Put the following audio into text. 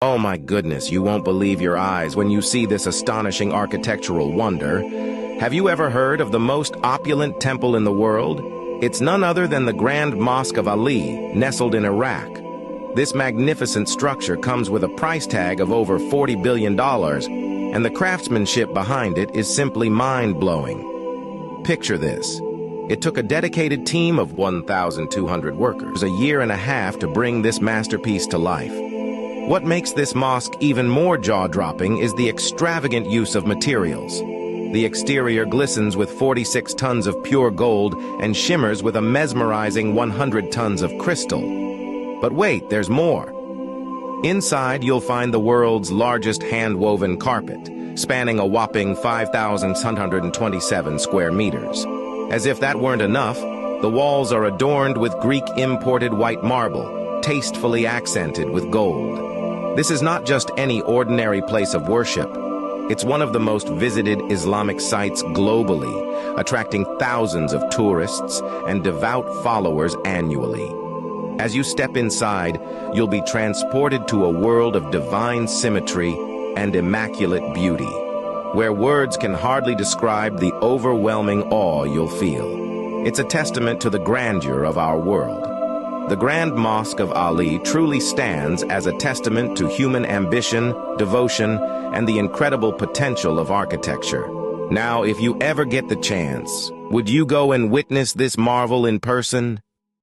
Oh my goodness, you won't believe your eyes when you see this astonishing architectural wonder. Have you ever heard of the most opulent temple in the world? It's none other than the Grand Mosque of Ali, nestled in Iraq. This magnificent structure comes with a price tag of over $40 billion, and the craftsmanship behind it is simply mind-blowing. Picture this. It took a dedicated team of 1,200 workers a year and a half to bring this masterpiece to life. What makes this mosque even more jaw-dropping is the extravagant use of materials. The exterior glistens with 46 tons of pure gold and shimmers with a mesmerizing 100 tons of crystal. But wait, there's more. Inside, you'll find the world's largest hand-woven carpet, spanning a whopping 5,627 square meters. As if that weren't enough, the walls are adorned with Greek imported white marble, tastefully accented with gold. This is not just any ordinary place of worship. It's one of the most visited Islamic sites globally, attracting thousands of tourists and devout followers annually. As you step inside, you'll be transported to a world of divine symmetry and immaculate beauty, where words can hardly describe the overwhelming awe you'll feel. It's a testament to the grandeur of our world. The Grand Mosque of Ali truly stands as a testament to human ambition, devotion, and the incredible potential of architecture. Now, if you ever get the chance, would you go and witness this marvel in person?